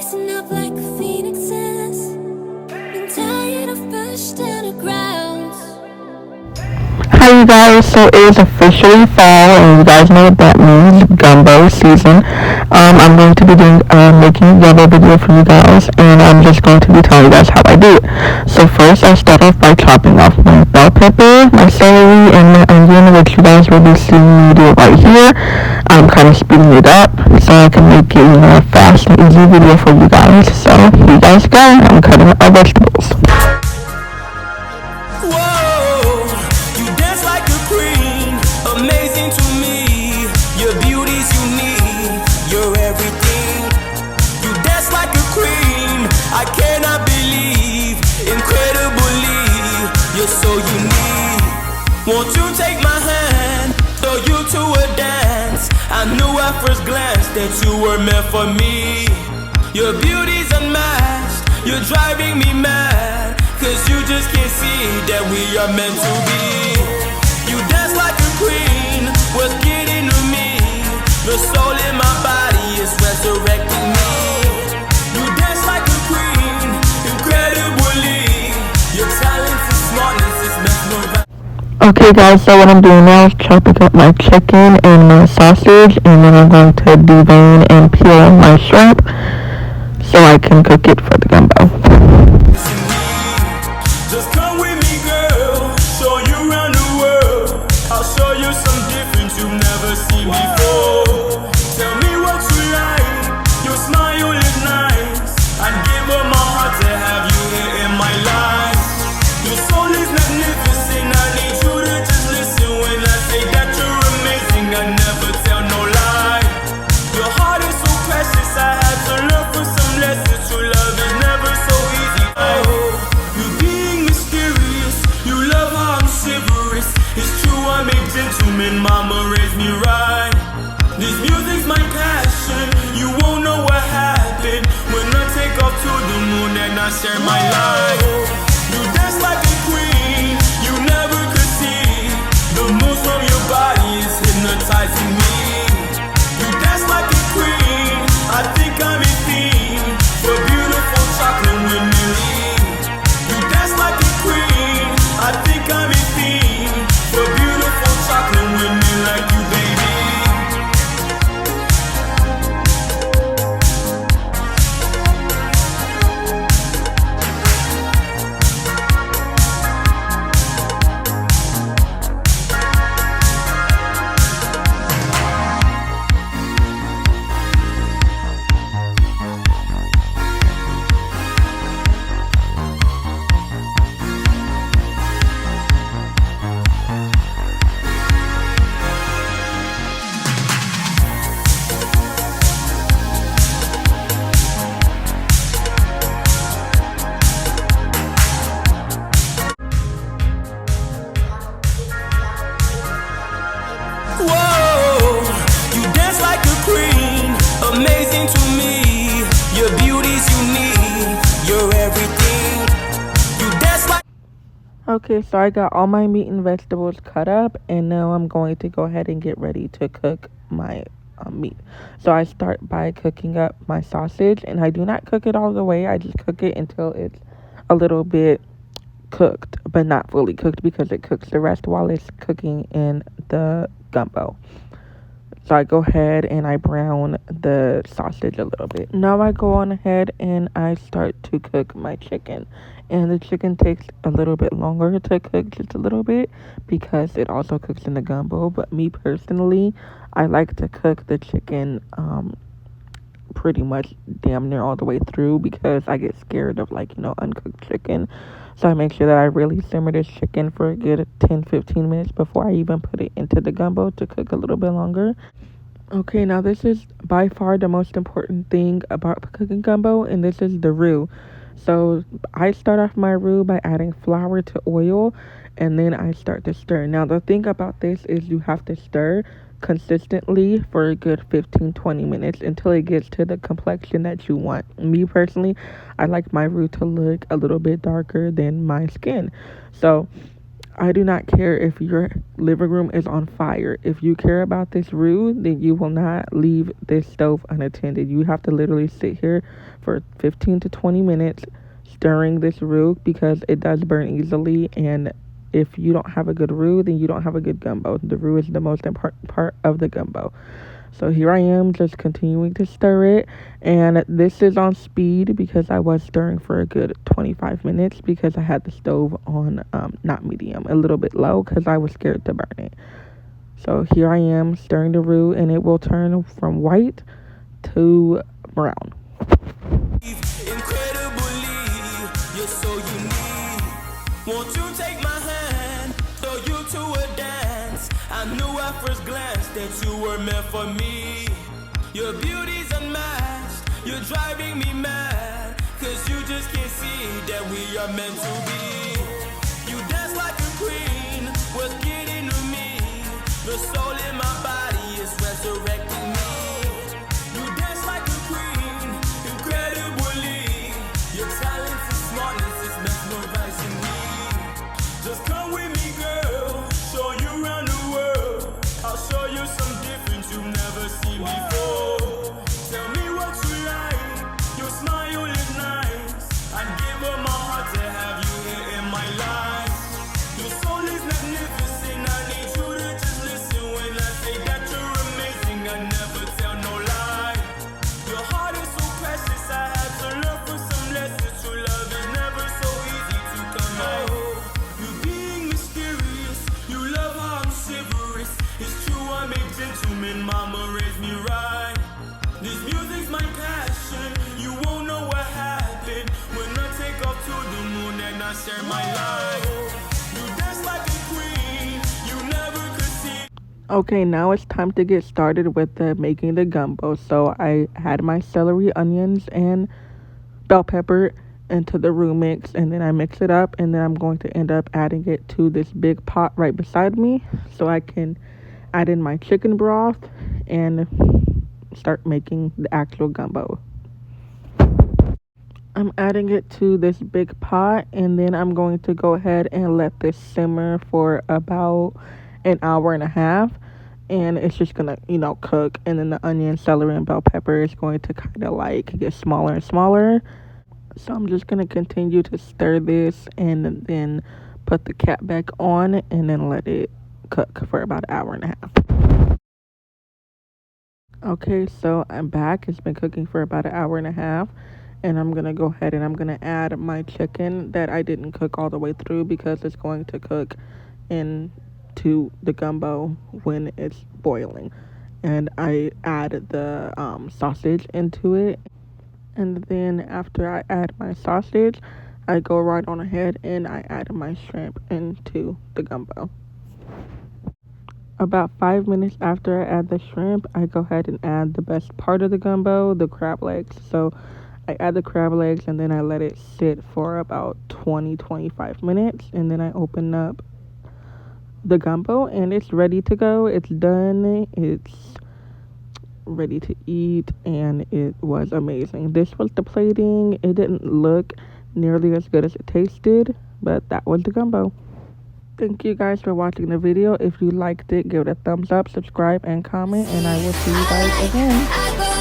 rising up like phoenixes. Been tired of pushed underground. Hi you guys, so it is officially fall and you guys know what that means, gumbo season. I'm going to be doing making a gumbo video for you guys and I'm just going to be telling you guys how I do it. So first I start off by chopping off my bell pepper, my celery, and my onion, which you guys will be seeing me do right here. I'm kind of speeding it up so I can make it a fast and easy video for you guys. So here you guys go, I'm cutting our vegetables. Amazing to me, your beauty's unique, you're everything. You dance like a queen, I cannot believe, incredibly, you're so unique. Won't you take my hand, throw you to a dance? I knew at first glance that you were meant for me. Your beauty's unmatched, you're driving me mad, cause you just can't see that we are meant to be. You dance like a queen, what's getting to me? The soul in my body is resurrecting me. You dance like a queen, incredibly. Your talent and smartness is mesmerizing. Okay guys, so what I'm doing now is chopping up my chicken and my sausage, and then I'm going to devein and peel my shrimp so I can cook it for the gumbo. Just come with me, girl, show you around the world. I'll show you some different you've never seen before. Tell me what you like, your smile is nice. I'd give up my heart to have you here in my life. Your soul is magnificent, I need you to just listen when I say that you're amazing. I never tell no lie. Your heart is so precious, I had to learn from some lessons. True love is never so easy. Oh, you being mysterious, you love how I'm chivalrous. It's true I'm a gentleman, mama raised me right. This music's my passion, you won't know what happened when I take off to the moon and I share my life. You dance like a queen, you never could see. The moves from your body is hypnotizing me. You dance like a queen, I think I'm a fiend for beautiful chocolate with Millie. You dance like a queen, I think I'm a fiend for beautiful chocolate with me like you, baby. Whoa, you dance like a queen, amazing to me. Your beauty's unique, you're everything. You dance like. Okay, so I got all my meat and vegetables cut up, and now I'm going to go ahead and get ready to cook my meat. So I start by cooking up my sausage, and I do not cook it all the way. I just cook it until it's a little bit cooked, but not fully cooked because it cooks the rest while it's cooking in the gumbo. So I go ahead and I brown the sausage a little bit. Now I go on ahead and I start to cook my chicken. And the chicken takes a little bit longer to cook, just a little bit, because it also cooks in the gumbo. But me personally, I like to cook the chicken pretty much damn near all the way through because I get scared of uncooked chicken. So I make sure that I really simmer this chicken for a good 10-15 minutes before I even put it into the gumbo to cook a little bit longer. Okay, now this is by far the most important thing about cooking gumbo, and this is the roux. So I start off my roux by adding flour to oil, and then I start to stir. Now the thing about this is you have to stir consistently for a good 15-20 minutes until it gets to the complexion that you want. Me personally, I like my roux to look a little bit darker than my skin. So I do not care if your living room is on fire. If you care about this roux, then you will not leave this stove unattended. You have to literally sit here for 15 to 20 minutes stirring this roux because it does burn easily. And if you don't have a good roux, then you don't have a good gumbo. The roux is the most important part of the gumbo. So here I am just continuing to stir it, and this is on speed because I was stirring for a good 25 minutes because I had the stove on not medium, a little bit low because I was scared to burn it. So here I am stirring the roux, and it will turn from white to brown. Incredibly, you're so unique. Won't you take my hand, throw you to a dance? I knew at first glance that you were meant for me. Your beauty's unmatched, you're driving me mad, cause you just can't see that we are meant to be. You dance like a queen, what's getting to me? The soul in my body is resurrecting me. You dance like a queen, incredibly. Your talent and smartness is mesmerizing me. Just come with me, girl, show you around the world. I'll show you some difference you've never seen before. Tell me what you like, your smile is nice. I'd give up my heart to have you here in my life. Your soul is magnificent, I need you to just listen when I say that you're amazing. I never tell no lie. Your heart is so precious, I had to learn from some lessons. True love is never so easy to come by. You being mysterious, you love how I'm chivalrous. It's true I'm a gentleman, mama raised me right. This music's my passion, you won't know what happened when I take off to the moon and I share my life. You dance like a queen, you never could see. Okay, now it's time to get started with making the gumbo. So I had my celery, onions, and bell pepper into the roux mix, and then I mix it up, and then I'm going to end up adding it to this big pot right beside me so I can add in my chicken broth and start making the actual gumbo. I'm adding it to this big pot, and then I'm going to go ahead and let this simmer for about an hour and a half, and it's just gonna cook, and then the onion, celery, and bell pepper is going to kind of like get smaller and smaller. So I'm just gonna continue to stir this and then put the cap back on and then let it cook for about an hour and a half. Okay, so I'm back. It's been cooking for about an hour and a half, and I'm gonna go ahead and I'm gonna add my chicken that I didn't cook all the way through because it's going to cook into the gumbo when it's boiling. And I add the sausage into it, and then after I add my sausage, I go right on ahead and I add my shrimp into the gumbo. About 5 minutes after I add the shrimp, I go ahead and add the best part of the gumbo, the crab legs. So I add the crab legs and then I let it sit for about 20-25 minutes, and then I open up the gumbo and it's ready to go. It's done. It's ready to eat, and it was amazing. This was the plating. It didn't look nearly as good as it tasted, but that was the gumbo. Thank you guys for watching the video. If you liked it, give it a thumbs up, subscribe, and comment, and I will see you guys again. I go